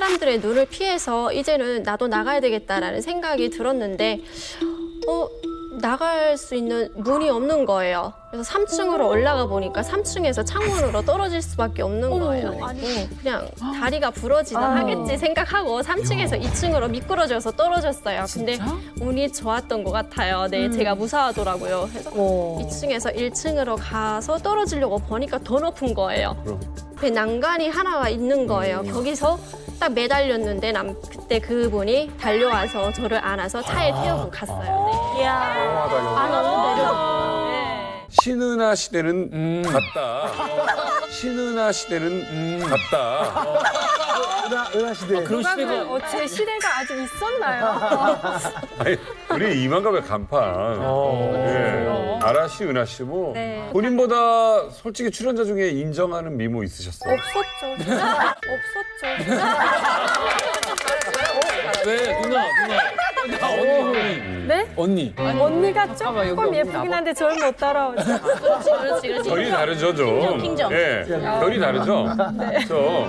사람들의 눈을 피해서 이제는 나도 나가야 되겠다라는 생각이 들었는데 나갈 수 있는 문이 없는 거예요. 그래서 3층으로 올라가 보니까 3층에서 창문으로 떨어질 수밖에 없는 거예요. 그냥 다리가 부러지다 하겠지 생각하고 3층에서 2층으로 미끄러져서 떨어졌어요. 근데 운이 좋았던 것 같아요. 네, 제가 무사하더라고요. 그래서 2층에서 1층으로 가서 떨어지려고 보니까 더 높은 거예요. 그 난간이 하나가 있는 거예요. 거기서 딱 매달렸는데 그때 그분이 달려와서 저를 안아서 차에 태우고 갔어요. 네. 안아서 내려. 신은하 시대는 갔다. 신은하 시대는 갔다. 은하 시대. 그런 시대가 제 시대가 아직 있었나요? 아니, 우리 이만갑의 간판. 예. 아라 씨, 은하 씨 뭐. 네. 본인보다 솔직히 출연자 중에 인정하는 미모 있으셨어요? 없었죠. 없었죠. 왜 누나 언니 네? 언니 언니가 조금 예쁘긴 한데 저를 못 따라오죠. 그렇지. 결이 다르죠, 좀. 킹정. 예. 결이 다르죠? 그렇죠.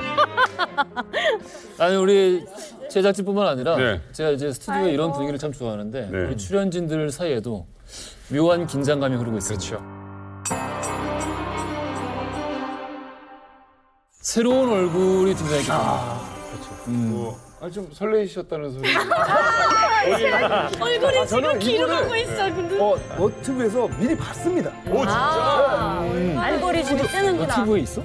아니 우리 제작진뿐만 아니라 네. 제가 이제 스튜디오에 이런 분위기를 참 좋아하는데 네. 우리 출연진들 사이에도 묘한 긴장감이 흐르고 있습니다. 그렇죠. 새로운 얼굴이 등장했기 때문에 좀 설레이셨다는 소리. 얼굴이 지금 기록하고 있어. 근데 너튜브에서 미리 봤습니다. 오, 진짜? 알고리즘이 뜨는구나. 너튜브에 있어?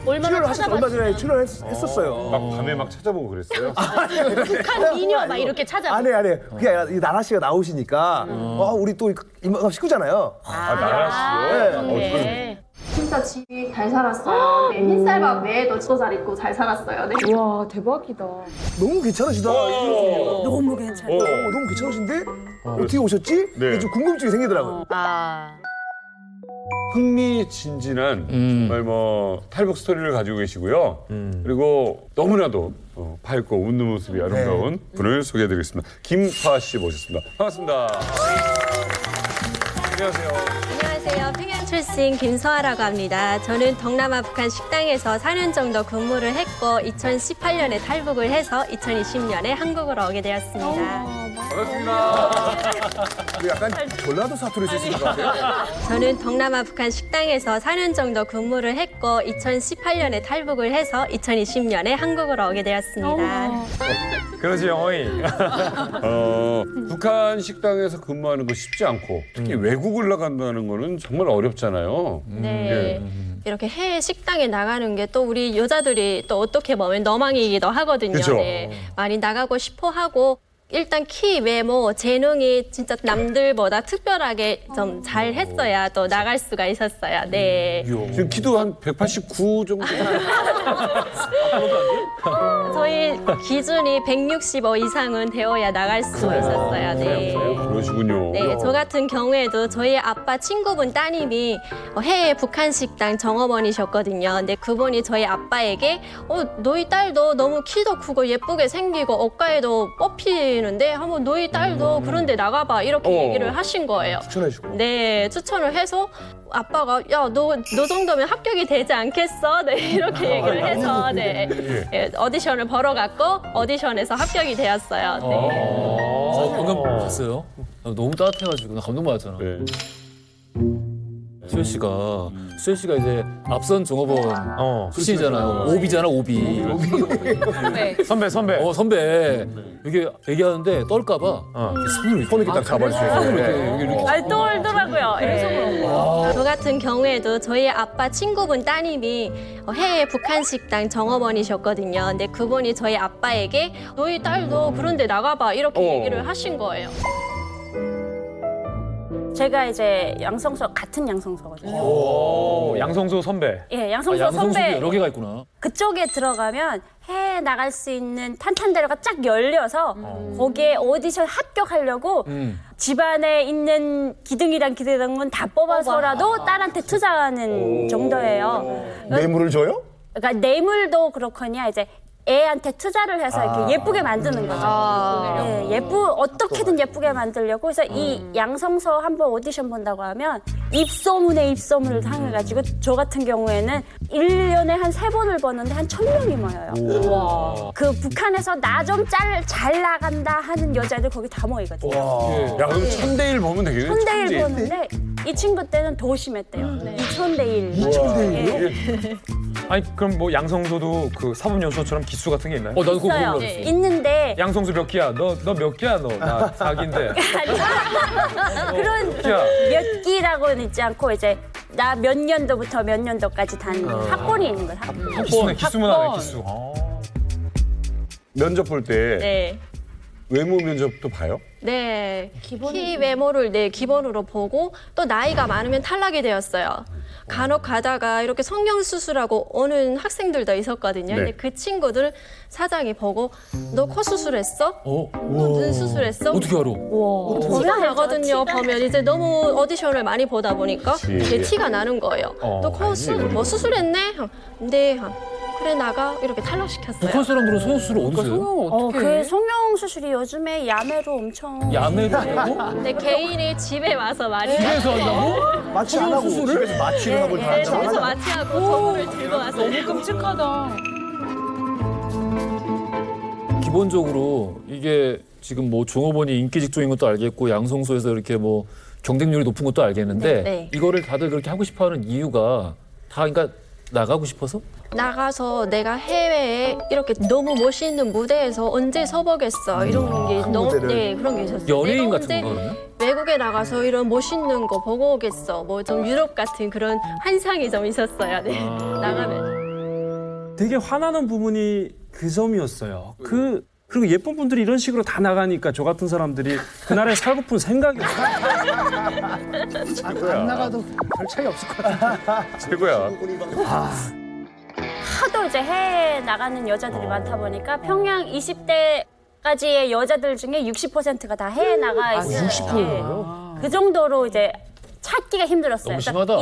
출연을 하셨 얼마 전에 출연했었어요. 막 밤에 막 찾아보고 그랬어요? 북한 미녀 막 이렇게 찾아. 안 해. 그게 아니라 이 나라 씨가 나오시니까 우리 또 이만갑 식구잖아요. 나라 씨요? 네. 진짜 집이 잘 살았어요. 네, 흰쌀밥 외에도 진짜 잘 입고 잘 살았어요. 네. 와 대박이다. 너무 괜찮으시다. 너무 괜찮아. 너무 괜찮으신데? 어떻게 오셨지? 네. 이게 좀 궁금증이 생기더라고요. 흥미진진한 정말 뭐 탈북 스토리를 가지고 계시고요. 그리고 너무나도 밝고 웃는 모습이 아름다운 분을 소개해드리겠습니다. 김화 씨 모셨습니다. 반갑습니다. 안녕하세요. 안녕하세요. 평양 출신 김서아라고 합니다. 저는 동남아 북한 식당에서 4년 정도 근무를 했고 2018년에 탈북을 해서 2020년에 한국으로 오게 되었습니다. 반갑습니다. 약간 전라도 사투리 쓰시는 것 같아요. 저는 동남아 북한 식당에서 4년 정도 근무를 했고 2018년에 탈북을 해서 2020년에 한국으로 오게 되었습니다. 그러지 영어이. 북한 식당에서 근무하는 거 쉽지 않고 특히 외국을 나간다는 거는 정말 어렵잖아요. 네. 이렇게 해외 식당에 나가는 게 또 우리 여자들이 또 어떻게 보면 너망이기도 하거든요. 그쵸. 네. 많이 나가고 싶어 하고 일단 키, 외모, 재능이 진짜 남들보다 특별하게 좀 잘했어야 또 나갈 수가 있었어요. 네. 지금 키도 한 189 정도. 저희 기준이 165 이상은 되어야 나갈 수가 있었어요. 네. 그러시군요. 네, 저 같은 경우에도 저희 아빠 친구분 따님이 해외 북한 식당 종업원이셨거든요. 근데 그분이 저희 아빠에게 너희 딸도 너무 키도 크고 예쁘게 생기고 억가에도 뽑히는데 한번 너희 딸도 그런데 나가봐 이렇게 얘기를 하신 거예요. 추천해주고. 네, 추천을 해서 아빠가 야, 너 정도면 합격이 되지 않겠어? 네, 이렇게 얘기를 해서 네, 오디션을 보러 갔고 오디션에서 합격이 되었어요. 네. 방금 봤어요? 너무 따뜻해가지고 나 감동받았잖아. 네. 수현 씨가 이제 앞선 종업원 출신이잖아요. 오비잖아, 오비. 선배. 선배. 이게 얘기하는데 떨까봐 손을 이렇게 딱 잡아주셔서. 이렇게. 아니 떨더라고요. 그래서 저 같은 경우에도 저희 아빠 친구분 따님이 해외 북한 식당 종업원이셨거든요. 근데 그분이 저희 아빠에게 너희 딸도 그런데 나가봐 이렇게 얘기를 하신 거예요. 제가 이제 양성소 같은 양성소거든요. 오, 양성소 선배. 예, 양성소 양성소도 선배 여러 개가 있구나. 그쪽에 들어가면 해외 나갈 수 있는 탄탄대로가 쫙 열려서 거기에 오디션 합격하려고 집안에 있는 기둥이랑 다 뽑아서라도 딸한테 투자하는 정도예요. 뇌물을 줘요? 그러니까 뇌물도 그렇거냐 이제 애한테 투자를 해서 이렇게 예쁘게 만드는 거죠. 네, 어떻게든 예쁘게 만들려고. 그래서 이 양성서 한번 오디션 본다고 하면 입소문에 입소문을 당해가지고 저 같은 경우에는 1년에 한 3번을 보는데 한 1,000명이 모여요. 그 북한에서 나 좀 잘 나간다 하는 여자들 거기 다 모이거든요. 야, 그럼 1,000대1 보면 되겠네. 1,000대1 보는데 이 친구 때는 더 심했대요. 2,000대1. 2,000대1이요? 아니 그럼 뭐 양성소도 그 사법연수원처럼 기수 같은 게 있나요? 난 그거 있어요. 몰랐어. 있는데 양성소 몇 기야? 너 몇 기야 너? 나 4기인데. 그런 야. 몇 기라고는 있지 않고 이제 나 몇 년도부터 몇 년도까지 다닌 학번이 있는 거예요. 학번. 기수문 하네 기수. 면접 볼 때 네. 외모 면접도 봐요? 네, 키 외모를 기본으로 보고 또 나이가 많으면 탈락이 되었어요. 간혹 가다가 이렇게 성형 수술하고 오는 학생들도 있었거든요. 네. 근데 그 친구들 사장이 보고 너 코 수술했어? 어? 너 눈 수술했어? 어떻게 알아? 티가 나거든요. 보면 이제 너무 오디션을 많이 보다 보니까 이게 티가 나는 거예요. 너 코 수술했네? 네. 그래 나가 이렇게 탈락시켰어요. 북한 사람들은 성형 수술을 어디서 해요? 그 성형 수술이 요즘에 야매로 엄청 야매로 하고? 근데 개인이 집에 와서 많이 집에서 한다고? 마취 안 하고 집에서 마취를 하고 다 네, 집에서 마취하고 저분을 들고 왔어요. 기본적으로 이게 지금 뭐 종업원이 인기 직종인 것도 알겠고 양성소에서 이렇게 뭐 경쟁률이 높은 것도 알겠는데 네. 이거를 다들 그렇게 하고 싶어하는 이유가 다 그러니까 나가고 싶어서? 나가서 내가 해외에 이렇게 너무 멋있는 무대에서 언제 서보겠어 이런 게 너무 무대를. 그런 게 있었어요. 연예인 내가 같은 언제 건가 그러면? 외국에 나가서 이런 멋있는 거 보고 오겠어. 뭐 좀 유럽 같은 그런 환상이 좀 있었어요. 네. 나가면. 되게 화나는 부분이 그 점이었어요. 그리고 예쁜 분들이 이런 식으로 다 나가니까 저 같은 사람들이 그날에 살고픈 생각이 안 나가도 별 차이 없을 것 같아. 최고야. 하도 이제 해외에 나가는 여자들이 많다 보니까 평양 20대까지의 여자들 중에 60%가 다 해외에 나가 있어요. 60%요? 그 정도로 이제 찾기가 힘들었어요. 너무 심하다.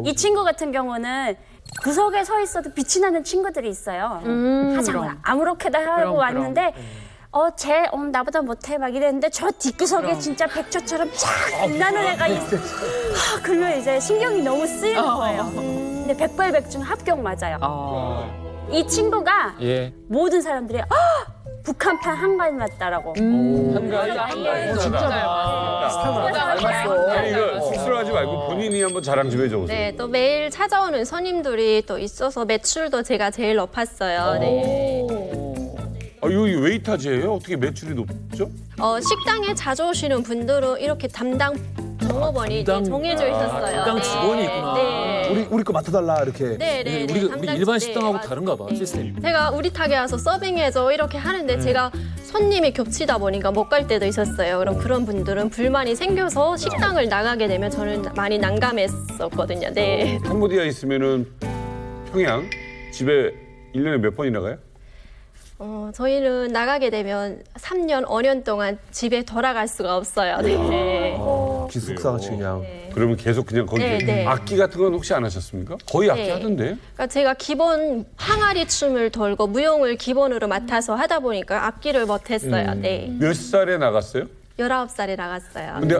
이 친구 같은 경우는 구석에 서 있어도 빛이 나는 친구들이 있어요. 하자마자 아무렇게나 하고 왔는데 나보다 못해 막 이랬는데 저 뒷구석에 진짜 백조처럼 쫙 빛나는 애가 있어. 그러면 이제 신경이 너무 쓰이는 거예요. 근데 백발백중 합격 맞아요. 이 친구가 예. 모든 사람들이 북한판 한가위 맞다라고. 아니 이거 쑥스러워하지 말고 본인이 한번 자랑 좀 해줘 보세요. 네, 또 매일 찾아오는 손님들이 또 있어서 매출도 제가 제일 높았어요. 네. 여기 웨이터즈예요? 어떻게 매출이 높죠? 식당에 자주 오시는 분들은 이렇게 담당 종업원이 이제 정해져 있었어요. 담당 직원이 있구나. 네. 우리 거 맡아달라 이렇게. 네, 네, 네. 우리 담당 일반 네, 식당하고 맞- 다른가 봐 네. 시스템이. 제가 우리 탁에 와서 서빙해줘 이렇게 하는데 제가 손님이 겹치다 보니까 못 갈 때도 있었어요. 그럼 그런 분들은 불만이 생겨서 식당을 나가게 되면 저는 많이 난감했었거든요. 네. 캄보디아 있으면은 평양 집에 1년에 몇 번이나 가요? 저희는 나가게 되면 3년, 5년 동안 집에 돌아갈 수가 없어요. 네. 기숙사같이 그냥. 그러면 계속 그냥 거기 네, 네. 악기 같은 건 혹시 안 하셨습니까? 거의 악기 네. 하던데. 그러니까 제가 기본 항아리 춤을 돌고 무용을 기본으로 맡아서 하다 보니까 악기를 못했어요. 네. 몇 살에 나갔어요? 19살에 나갔어요. 근데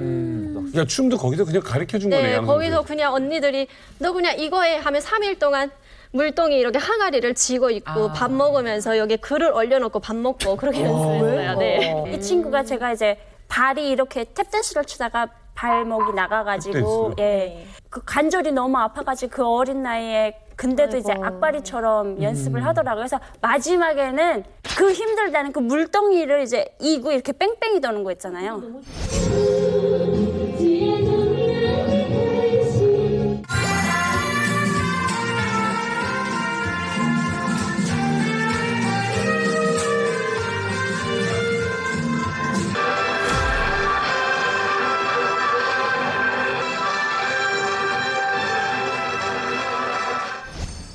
그냥 춤도 거기서 그냥 가르쳐 준 거네. 네, 양성소. 거기서 그냥 언니들이 너 그냥 이거 해 하면 3일 동안 물동이 이렇게 항아리를 쥐고 있고 밥 먹으면서 여기 글을 올려놓고 밥 먹고 그렇게 연습했어요. 네. 이 친구가 제가 이제 발이 이렇게 탭댄스를 추다가 발목이 나가가지고 그 관절이 너무 아파가지고 그 어린 나이에 근데도 이제 악바리처럼 연습을 하더라고요. 그래서 마지막에는 그 힘들다는 그 물동이를 이제 이고 이렇게 뺑뺑이 도는 거 있잖아요.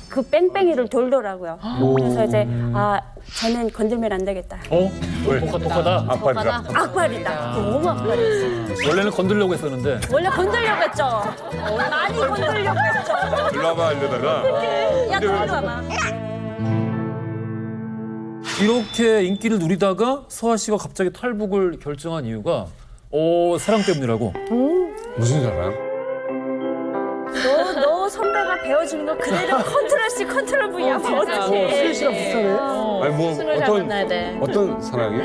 그 뺑뺑이를 돌더라고요. 그래서 이제 저는 건들면 안 되겠다. 왜? 독하다. 악발이라. 악발이다. 너무 악발이었어요. 원래는 건들려고 했었는데 원래 건들려고 했죠. 많이 건들려고 했죠. 일로 와봐 이러다가. 야, 들어와봐. 이렇게 인기를 누리다가 서아 씨가 갑자기 탈북을 결정한 이유가 사랑 때문이라고. 무슨 사람? 너 선배가 배워주는 거 그대로 컨트롤 C 컨트롤 V 하면 어떡해. 수혜 씨랑 비슷하네. 아니 뭐 술을 잘 만나야 돼. 어떤 사랑이?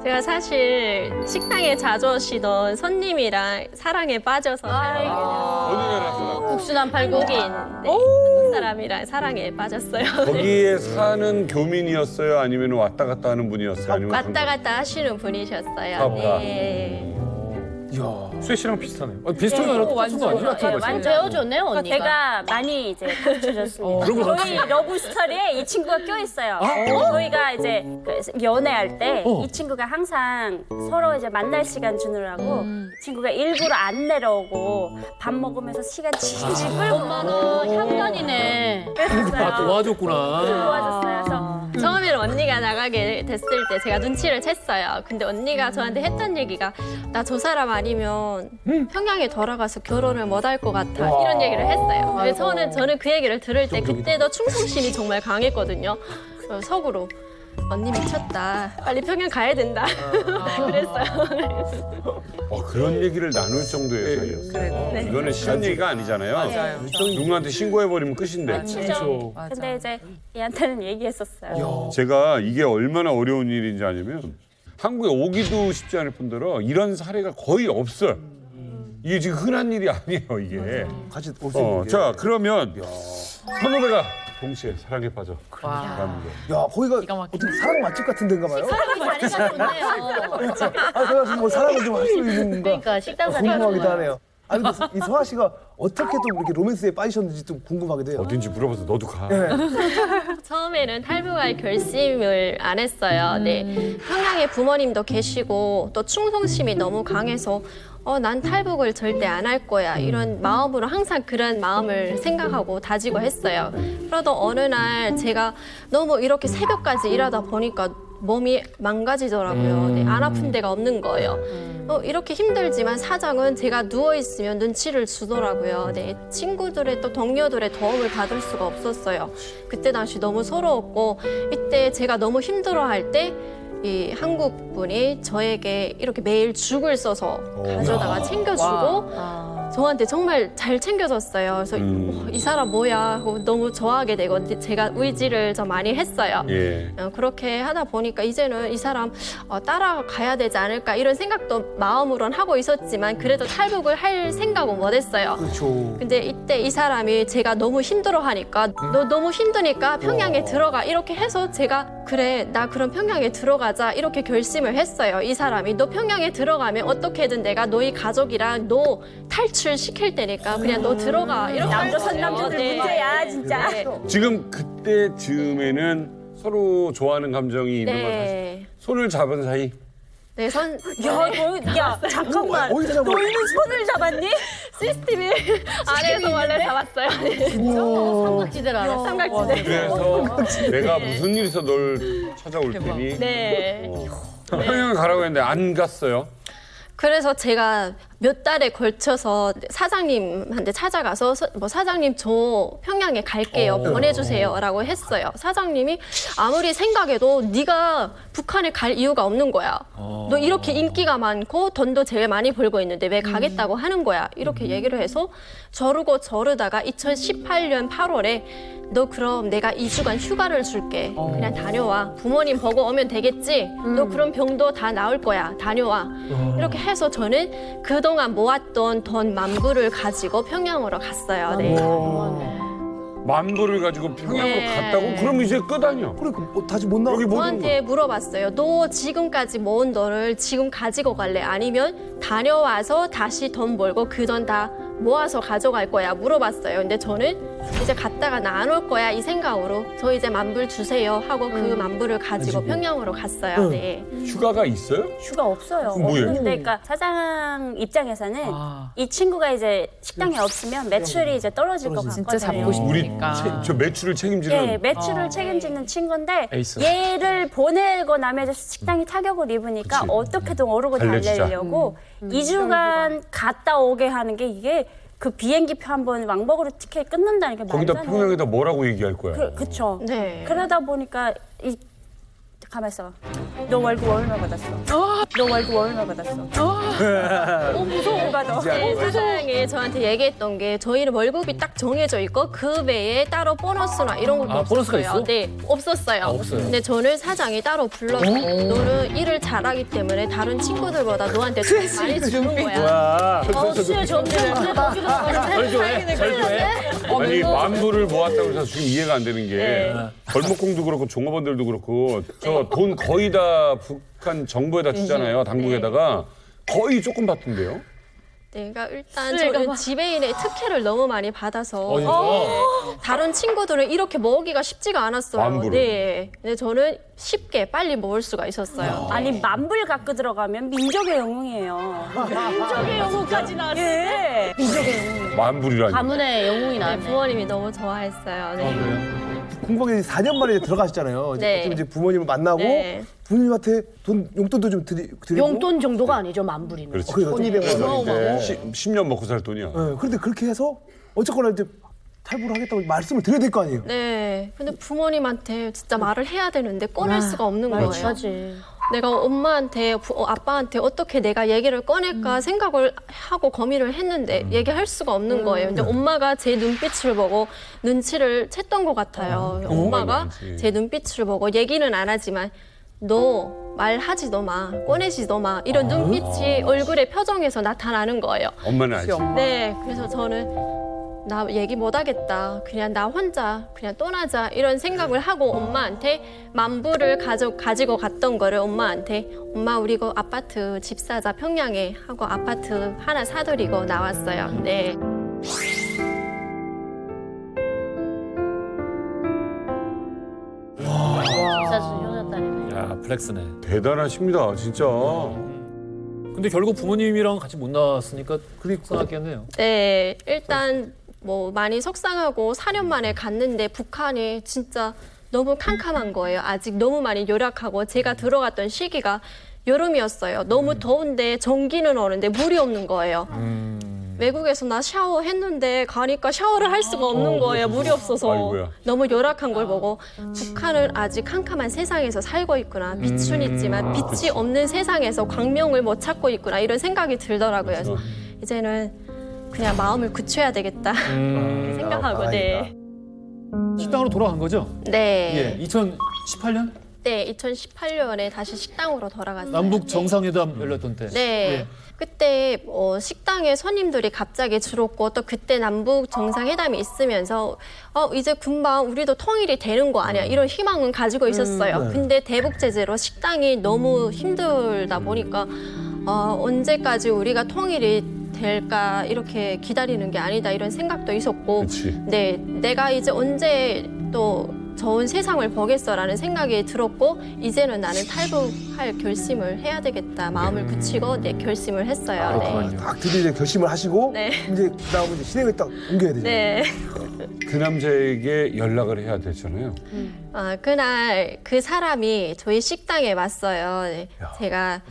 제가 사실 식당에 자주 오시던 손님이랑 사랑에 빠져서 어디 나라 사람? 국수남 팔국인 한국 사람이랑 사랑에 빠졌어요. 거기에 사는 교민이었어요? 아니면 왔다 갔다 하는 분이었어요? 아니면 왔다 갔다 하시는 분이셨어요. 아, 네. 수혜 씨랑 비슷하네요. 비슷한 게 아니라 똑같은 거 아니야? 완전 배워줬네요, 언니가. 제가 많이 이제 가르쳐줬습니다. 그런 거 저희 러브 스토리에 이 친구가 껴있어요. 저희가 이제 그 연애할 때 이 친구가 항상 서로 이제 만날 시간 주느라고 이 친구가 일부러 안 내려오고 밥 먹으면서 시간 질질 끌고 향단이네. 아, 도와줬구나. 도와줬어요. 그래서 처음에는 언니가 나가게 됐을 때 제가 눈치를 챘어요. 근데 언니가 저한테 했던 얘기가 나 저 사람 아니면 평양에 돌아가서 결혼을 못 할 것 같아. 이런 얘기를 했어요. 그래서 저는 그 얘기를 들을 때 그때도 충성심이 정말 강했거든요. 속으로 언니 미쳤다. 빨리 평양 가야 된다. 그랬어요. 그런 얘기를 나눌 정도의 사이였어요. 이거는 쉬운 얘기가 아니잖아요. 누구한테 신고해버리면 끝인데. 그렇죠. 근데 이제 얘한테는 얘기했었어요. 제가 이게 얼마나 어려운 일인지 아냐면 한국에 오기도 쉽지 않을 뿐더러 이런 사례가 거의 없어요. 이게 지금 흔한 일이 아니에요, 이게. 같이 올 수 있는 게. 자, 그러면 선후배가 동시에 사랑에 빠져. 가는 거. 야, 거기가 어떻게 사랑 맛집 같은 데인가 봐요? 자리가 좋네요. 아, 제가 뭐 사랑을 좀 할 수 있는 건가? 그러니까 식당 자리가 궁금하기도 좋아요. 하네요. 아니, 근데 이 서아 씨가 어떻게 또 이렇게 로맨스에 빠지셨는지 좀 궁금하기도 해요. 어딘지 물어봐서 너도 가. 네. 처음에는 탈북할 결심을 안 했어요. 네. 평양에 부모님도 계시고 또 충성심이 너무 강해서 난 탈북을 절대 안 할 거야. 이런 마음으로 항상 그런 마음을 생각하고 다지고 했어요. 그러다 어느 날 제가 너무 이렇게 새벽까지 일하다 보니까 몸이 망가지더라고요. 네, 안 아픈 데가 없는 거예요. 이렇게 힘들지만 사장은 제가 누워있으면 눈치를 주더라고요. 네, 친구들의 또 동료들의 도움을 받을 수가 없었어요. 그때 당시 너무 서러웠고 이때 제가 너무 힘들어할 때 이 한국 분이 저에게 이렇게 매일 죽을 써서 가져다가 챙겨주고 저한테 정말 잘 챙겨줬어요. 그래서 이 사람 뭐야 하고 너무 좋아하게 되고 제가 의지를 좀 많이 했어요. 예. 그렇게 하다 보니까 이제는 이 사람 따라가야 되지 않을까 이런 생각도 마음으론 하고 있었지만 그래도 탈북을 할 생각은 못했어요. 그렇죠. 근데 이때 이 사람이 제가 너무 힘들어하니까 너 너무 힘드니까 평양에 들어가 이렇게 해서 제가 그래 나 그럼 평양에 들어가자 이렇게 결심을 했어요. 이 사람이 너 평양에 들어가면 어떻게든 내가 너희 가족이랑 너 탈출시킬 테니까 그냥 너 들어가 이렇게 남자 할 거예요. 선남자들 네. 문제야 진짜. 네. 지금 그때 즈음에는 서로 좋아하는 감정이 있는 걸 사실 네. 손을 잡은 사이. 네, 야 잠깐만. 어디서 잡아? 너희는 손을 잡았니? CCTV 안에서 원래 잡았어요. 삼각지대를 알았어. 삼각지대. 그래서 내가 무슨 일 있어 널 찾아올 테니 네. 평양을 가라고 했는데 안 갔어요. 그래서 제가 몇 달에 걸쳐서 사장님한테 찾아가서 사장님 저 평양에 갈게요. 보내주세요라고 했어요. 사장님이 아무리 생각해도 네가 북한에 갈 이유가 없는 거야. 너 이렇게 인기가 많고 돈도 제일 많이 벌고 있는데 왜 가겠다고 하는 거야. 이렇게 얘기를 해서 저르다가 2018년 8월에 너 그럼 내가 2주간 휴가를 줄게. 그냥 다녀와. 부모님 보고 오면 되겠지? 너 그럼 병도 다 나을 거야. 다녀와. 이렇게 해서 저는 그동안 모았던 돈 10,000불을 가지고 평양으로 갔어요. 네. 10,000불을 가지고 평양으로 네. 갔다고? 그럼 이제 끝 아니야. 그래, 다시 못 나오고. 여기 못 오는 저한테 물어봤어요. 너 지금까지 모은 돈을 지금 가지고 갈래? 아니면 다녀와서 다시 돈 벌고 그 돈 다 모아서 가져갈 거야? 물어봤어요. 근데 저는 이제 갔다가 나 안 올 거야 이 생각으로 저 이제 10,000불 주세요 하고 그 10,000불을 가지고 평양으로 갔어요. 네. 휴가가 있어요? 휴가 없어요. 뭐예요? 근데 그러니까 사장 입장에서는 이 친구가 이제 식당에 없으면 매출이 이제 떨어질 것 같거든요. 진짜 잡고 우리 싶으니까. 저 매출을 책임지는 예, 매출을 책임지는 친구인데 에이스. 얘를 보내고 나면 이제 식당이 타격을 입으니까 그치. 어떻게든 오르고 달래주자. 달래려고 2주간 갔다 오게 하는 게 이게 그 비행기표 한 번 왕복으로 티켓 끊는다는 게 말도 거기다 안 돼요. 평양에다 뭐라고 얘기할 거야. 그쵸. 네. 그러다 보니까 이 가만있어. 너 월급 얼마 받았어? 너 월급 얼마 받았어? 무서워. 받아. 사장이 저한테 얘기했던 게 저희는 월급이 딱 정해져 있고 그 외에 따로 보너스나 이런 것도 없었어요. 보너스가 있어? 네, 없었어요. 없어요. 근데 저는 사장이 따로 불러서 너는 일을 잘하기 때문에 다른 친구들보다 너한테 더 많이 주는 거야. 술 점주는 거기도 절교해. 아니 만부를 모았다고 해서 지금 이해가 안 되는 게 벌목공도 그렇고 종업원들도 그렇고 저 돈 거의 다 북한 정부에다 주잖아요. 당국에다가 거의 조금 받던데요. 내가 일단 저는 지배인의 특혜를 너무 많이 받아서 다른 친구들은 이렇게 모으기가 쉽지가 않았어요. 만불을. 네. 근데 저는 쉽게 빨리 모을 수가 있었어요. 아니 만불 갖고 들어가면 민족의 영웅이에요. 민족의 영웅까지 나왔어. 예. 민족의 영웅. 만불이라니. 가문의 영웅이 네, 나왔네. 부모님이 너무 좋아했어요. 네. 공부하게 4년 만에 이제 들어가셨잖아요. 네. 어쩌면 이제 부모님을 만나고 네. 부모님한테 돈 용돈도 좀 드리고. 용돈 정도가 아니죠, 만불이면. 그렇지. 그러니까 1200만 이제 10년 먹고 살 돈이야. 그런데 그렇게 해서 어쨌거나 이제 탈부를 하겠다고 말씀을 드려야 될 거 아니에요. 네. 근데 부모님한테 진짜 말을 해야 되는데 꺼낼 수가 없는 거예요. 하지. 내가 엄마한테, 아빠한테 어떻게 내가 얘기를 꺼낼까 생각을 하고 고민을 했는데 얘기할 수가 없는 거예요. 근데 엄마가 제 눈빛을 보고 눈치를 챘던 것 같아요. 엄마가 많지. 제 눈빛을 보고 얘기는 안 하지만 너 말하지도 마, 꺼내지도 마 이런 눈빛이 얼굴의 표정에서 나타나는 거예요. 엄마는 알지. 네, 그래서 저는 나 얘기 못 하겠다. 그냥 나 혼자 그냥 떠나자 이런 생각을 하고 엄마한테 만불을 가지고 갔던 거를 엄마한테 엄마 우리 그 아파트 집 사자 평양에 하고 아파트 하나 사드리고 나왔어요. 네. 야, 플렉스네. 대단하십니다, 진짜. 근데 결국 부모님이랑 같이 못 나왔으니까 속상하겠네요. 네, 일단 뭐 많이 속상하고 4년 만에 갔는데 북한이 진짜 너무 캄캄한 거예요. 아직 너무 많이 열악하고 제가 들어갔던 시기가 여름이었어요. 너무 더운데 전기는 오는데 물이 없는 거예요. 외국에서 나 샤워했는데 가니까 샤워를 할 수가 없는 거예요. 물이 없어서. 아이고야. 너무 열악한 걸 보고 북한은 아직 캄캄한 세상에서 살고 있구나. 빛은 있지만 빛이 없는 세상에서 광명을 못 찾고 있구나. 이런 생각이 들더라고요. 그래서 이제는 그냥 마음을 굳혀야 되겠다. 이렇게 생각하고 네. 식당으로 돌아간 거죠? 네. 예. 2018년 네, 2018년에 다시 식당으로 돌아갔어요. 남북 정상회담 열렸던 때. 네. 그때 식당에 손님들이 갑자기 줄었고 또 그때 남북 정상회담이 있으면서 이제 금방 우리도 통일이 되는 거 아니야 이런 희망은 가지고 있었어요. 근데 대북 제재로 식당이 너무 힘들다 보니까 언제까지 우리가 통일이 될까 이렇게 기다리는 게 아니다 이런 생각도 있었고 그치. 네, 내가 이제 언제 또 좋은 세상을 보겠어라는 생각이 들었고 이제는 나는 탈북할 결심을 해야 되겠다 마음을 굳히고 네, 결심을 했어요. 네. 딱 드디어 이제 결심을 하시고 네. 이제 그다음에 이제 실행에 딱 옮겨야 되죠. 네. 그 남자에게 연락을 해야 되잖아요. 그날 그 사람이 저희 식당에 왔어요. 네. 제가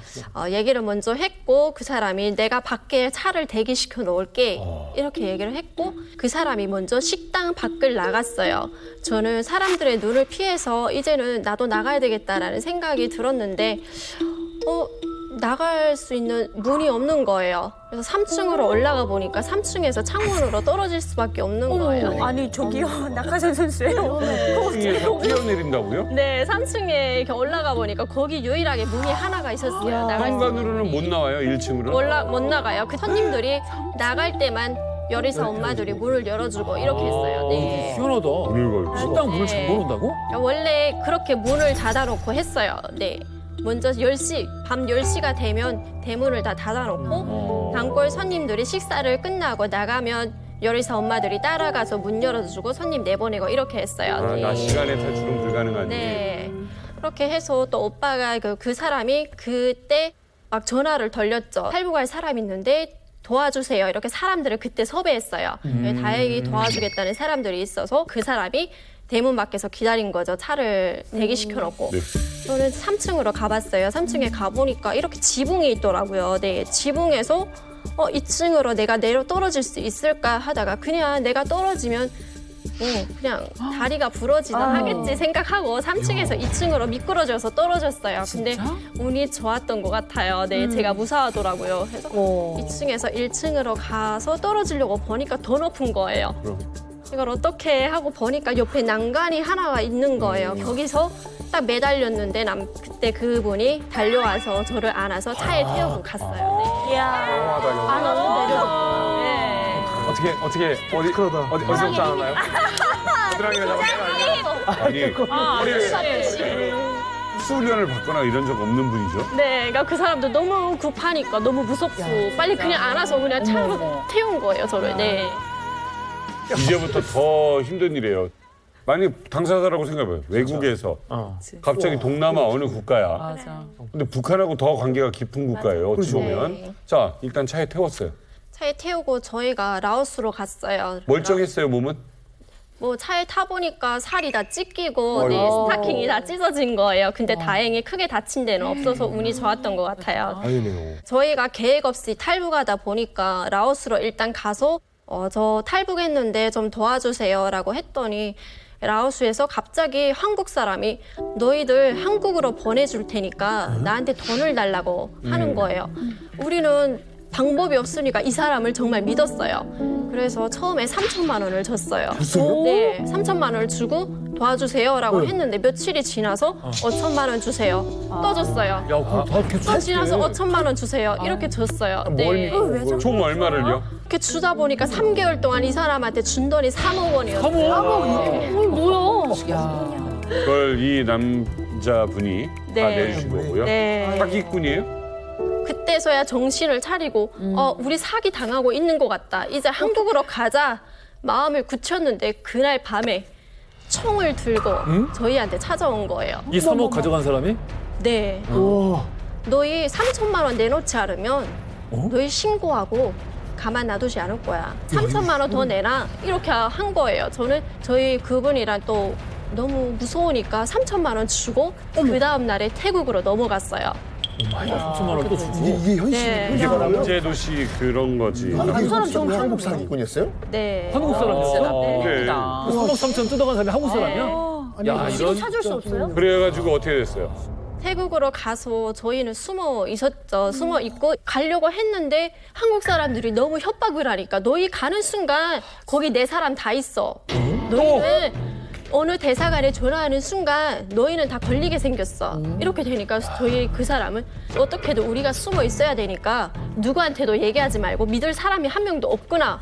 얘기를 먼저 했고 그 사람이 내가 밖에 차를 대기시켜 놓을게 이렇게 얘기를 했고 그 사람이 먼저 식당 밖을 나갔어요. 저는 사람들의 눈을 피해서 이제는 나도 나가야 되겠다라는 생각이 들었는데 나갈 수 있는 문이 없는 거예요. 그래서 3층으로 올라가 보니까 3층에서 창문으로 떨어질 수밖에 없는 거예요. 네. 아니 저기요 낙하산 선수예요. 층에서 뛰어내린다고요? 네, 3층에 이렇게 올라가 보니까 거기 유일하게 문이 하나가 있었어요. 나갈 수 현관으로는 못 나와요, 1층으로? 못 나가요. 그 손님들이 나갈 때만 요리사 엄마들이 문을 열어주고 이렇게 했어요. 네. 희한하다. 문을 걸고. 식당 문을 네. 잠궈놓는다고? 원래 그렇게 문을 닫아놓고 했어요. 네. 먼저 10시, 밤 10시가 되면 대문을 다 닫아놓고 단골 손님들이 식사를 끝나고 나가면 요리사 엄마들이 따라가서 문 열어주고 손님 내보내고 이렇게 했어요. 낮 시간에 탈출은 불가능하니. 네. 그렇게 해서 또 오빠가 그 사람이 그때 막 전화를 돌렸죠. 탈북할 사람 있는데 도와주세요. 이렇게 사람들을 그때 섭외했어요. 다행히 도와주겠다는 사람들이 있어서 그 사람이 대문 밖에서 기다린 거죠. 차를 대기시켜놓고. 네. 저는 3층으로 가봤어요. 3층에 가보니까 이렇게 지붕이 있더라고요. 네, 지붕에서 2층으로 내가 내려 떨어질 수 있을까 하다가 그냥 내가 떨어지면 그냥 다리가 부러지나 하겠지 생각하고 3층에서 2층으로 미끄러져서 떨어졌어요. 근데 운이 좋았던 것 같아요. 네, 제가 무사하더라고요. 그래서 2층에서 1층으로 가서 떨어지려고 보니까 더 높은 거예요. 이걸 어떻게 하고 보니까 옆에 난간이 하나가 있는 거예요. 거기서 딱 매달렸는데 그때 그분이 달려와서 저를 안아서 차에 태우고 갔어요. 네. 안아서 내려. 네. 어떻게 어디서부터 안나요? 고드랑이를 잡았어요? 아니 수련을 받거나 이런 적 없는 분이죠? 네, 그러니까 그 사람도 너무 급하니까 너무 무섭고 빨리 그냥 안아서 그냥 차로 태운 거예요, 저를. 네. 이제부터 더 힘든 일이에요. 만약 당사자라고 생각해봐요. 외국에서 갑자기 동남아 어느 국가야. 맞아. 근데 북한하고 더 관계가 깊은 국가예요. 어찌 보면. 네. 자, 일단 차에 태웠어요. 차에 태우고 저희가 라오스로 갔어요. 멀쩡했어요, 몸은? 뭐 차에 타보니까 살이 다 찢기고 네, 스타킹이 다 찢어진 거예요. 근데 다행히 크게 다친 데는 없어서 운이 좋았던 것 같아요. 다행이네요. 저희가 계획 없이 탈북하다 보니까 라오스로 일단 가서 저 탈북했는데 좀 도와주세요라고 했더니 라오스에서 갑자기 한국 사람이 너희들 한국으로 보내줄 테니까 나한테 돈을 달라고 하는 거예요. 우리는 방법이 없으니까 이 사람을 정말 믿었어요. 그래서 처음에 3천만 원을 줬어요. 네, 3천만 원을 주고 도와주세요라고 했는데 며칠이 지나서 5천만 원 주세요. 또 줬어요. 야, 그럼 다 이렇게 또 지나서 5천만 원 주세요. 이렇게 줬어요. 네. 총 얼마를요? 이렇게 주다 보니까 3개월 동안 이 사람한테 준 돈이 3억 원이었어요. 3억? 뭐야? 그걸 이 남자분이 다 네. 내주신 거고요. 네. 사기꾼이에요? 그때서야 정신을 차리고 우리 사기 당하고 있는 것 같다. 이제 한국으로 가자 마음을 굳혔는데 그날 밤에 총을 들고 저희한테 찾아온 거예요. 이 3억 가져간 사람이? 네. 너희 3천만 원 내놓지 않으면 너희 신고하고 가만 놔두지 않을 거야. 3천만 원 더 내라. 이렇게 한 거예요. 저는 저희 그분이랑 또 너무 무서우니까 3천만 원 주고 그 다음 날에 태국으로 넘어갔어요. 3천만 원을 또 주고. 이게 현실이 네. 이게 범죄도시 그런 거지. 이 사람 좀 한국 사기꾼이었어요? 네. 한국 사람이었어? 네. 3억 3천 뜯어간 사람이 한국 사람이야? 야, 이런. 찾을 수 없어요? 그래가지고 어떻게 됐어요? 태국으로 가서 저희는 숨어 있었죠. 숨어 있고 가려고 했는데 한국 사람들이 너무 협박을 하니까 너희 가는 순간 거기 내 사람 다 있어. 너희는 어느 대사관에 전화하는 순간 너희는 다 걸리게 생겼어. 이렇게 되니까 저희 그 사람은 어떻게든 우리가 숨어 있어야 되니까 누구한테도 얘기하지 말고 믿을 사람이 한 명도 없구나.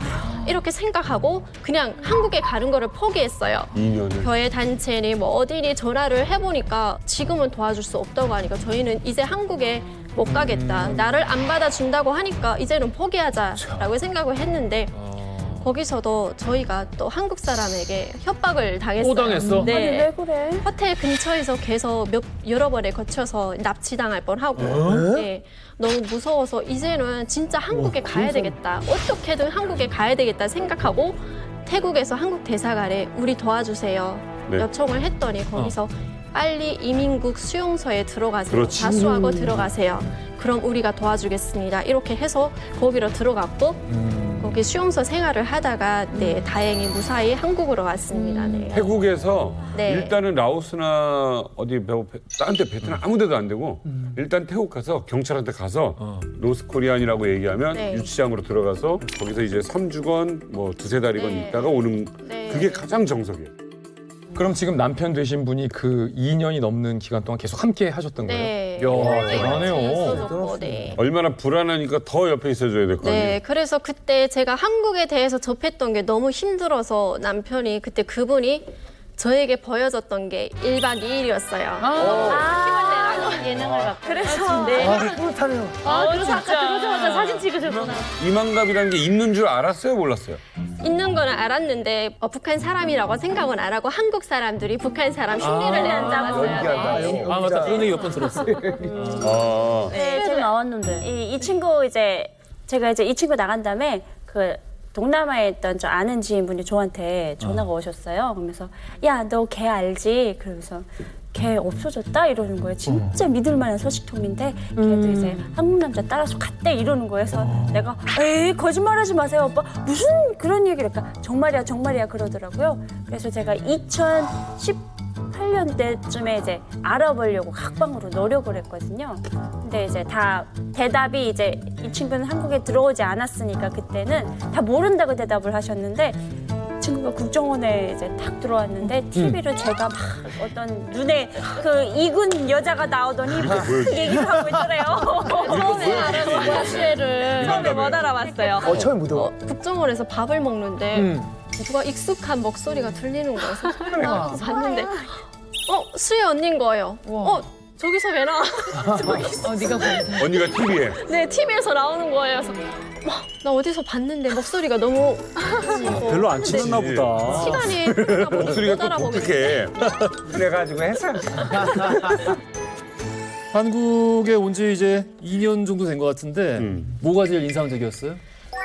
이렇게 생각하고 그냥 한국에 가는 거를 포기했어요. 2년을. 교회 단체니 뭐 어디니 전화를 해보니까 지금은 도와줄 수 없다고 하니까 저희는 이제 한국에 못 가겠다. 나를 안 받아준다고 하니까 이제는 포기하자라고 생각을 했는데 거기서도 저희가 또 한국 사람에게 협박을 당했어요. 또 당했어? 네. 왜 그래? 호텔 근처에서 계속 여러 번에 거쳐서 납치당할 뻔하고 네, 너무 무서워서 이제는 진짜 한국에 가야 되겠다. 어떻게든 한국에 가야 되겠다 생각하고 태국에서 한국 대사관에 우리 도와주세요. 네. 요청을 했더니 거기서 빨리 이민국 수용소에 들어가세요. 그렇지. 자수하고 들어가세요. 그럼 우리가 도와주겠습니다. 이렇게 해서 거기로 들어갔고 거기 수용소 생활을 하다가 네, 다행히 무사히 한국으로 왔습니다. 네. 태국에서 네. 일단은 라오스나 어디 다른 데 베트남 아무 데도 안 되고 일단 태국 가서 경찰한테 가서 노스코리안이라고 얘기하면 네. 유치장으로 들어가서 거기서 이제 3주간 뭐 두세 달이건 네. 있다가 오는 네. 그게 가장 정석이에요. 그럼 지금 남편 되신 분이 그 2년이 넘는 기간 동안 계속 함께 하셨던 거예요? 네. 야, 대단하네요. 있어줬고, 네. 얼마나 불안하니까 더 옆에 있어줘야 될 거 아니에요. 네, 그래서 그때 제가 한국에 대해서 접했던 게 너무 힘들어서 남편이 그때 그분이 저에게 보여줬던 게 1박 2일이었어요. 예능을 갖고. 그래서 뿌듯하네요. 그래서 아까 들어오자마자 사진 찍으셨구나. 이만갑이라는 게 있는 줄 알았어요, 몰랐어요? 있는 거는 알았는데 북한 사람이라고 생각은 안 하고 한국 사람들이 북한 사람 흉내를 낸다고 연기한다. 알았어요. 아, 맞다. 그런 얘기 몇 번 들었어. 아, 네, 제가 나왔는데. 이 친구 제가 이 친구 나간 다음에 그 동남아에 있던 저 아는 지인분이 저한테 전화가 오셨어요. 그러면서 야, 너 걔 알지? 그러면서 걔 없어졌다 이러는 거예요. 진짜 믿을 만한 소식통인데 걔도 이제 한국 남자 따라서 갔대 이러는 거예요. 그래서 내가 에이 거짓말하지 마세요 오빠 무슨 그런 얘기를 할까 정말이야 그러더라고요. 그래서 제가 2018년 때쯤에 이제 알아보려고 각방으로 노력을 했거든요. 근데 이제 다 대답이 이제 이 친구는 한국에 들어오지 않았으니까 그때는 다 모른다고 대답을 하셨는데 친구가 국정원에 이제 딱 들어왔는데 TV를 제가 막 어떤 눈에 그 익은 여자가 나오더니 막 얘기를 하고 있더래요. 처음에 알아본 수혜를 처음에 못 알아봤어요. 처음에 무더워. 국정원에서 밥을 먹는데 누가 익숙한 목소리가 들리는 거예요. 그래서 나가서 봤는데 수혜 언니인 거예요. 저기서 왜 나와? 언니가 TV에. 네, TV에서 나오는 거예요. 그래서 나 어디서 봤는데 목소리가 너무 별로 안 친했나 보다. 시간이 흐르다 보니 목소리가 못 또 알아보겠어요. 독특해. 그래가지고 해서. 한국에 온 지 이제 2년 정도 된 것 같은데 뭐가 제일 인상적이었어요?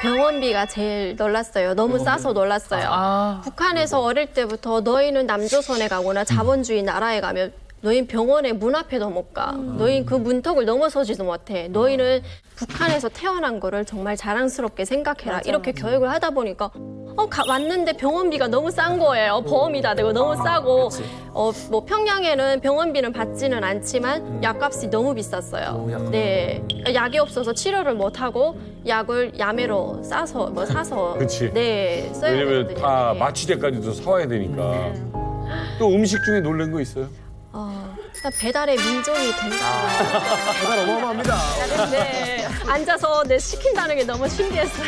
병원비가 제일 놀랐어요. 너무 싸서 놀랐어요. 북한에서 어릴 때부터 너희는 남조선에 가거나 자본주의 나라에 가면 너희는 병원에 문 앞에도 못 가. 너희는 그 문턱을 넘어서지도 못해. 너희는 북한에서 태어난 거를 정말 자랑스럽게 생각해라. 이렇게 교육을 하다 보니까 왔는데 병원비가 너무 싼 거예요. 보험이 다 되고 너무 싸고 뭐 평양에는 병원비는 받지는 않지만 약값이 너무 비쌌어요. 네, 약이 없어서 치료를 못 하고 약을 야매로 사서 그치. 네 써야 왜냐면 되거든요. 다 네. 마취제까지도 사와야 되니까. 또 음식 중에 놀란 거 있어요? 일단 배달의 민족이 된다. 정말 어마어마합니다. 네, 앉아서 시킨다는 게 너무 신기했어요.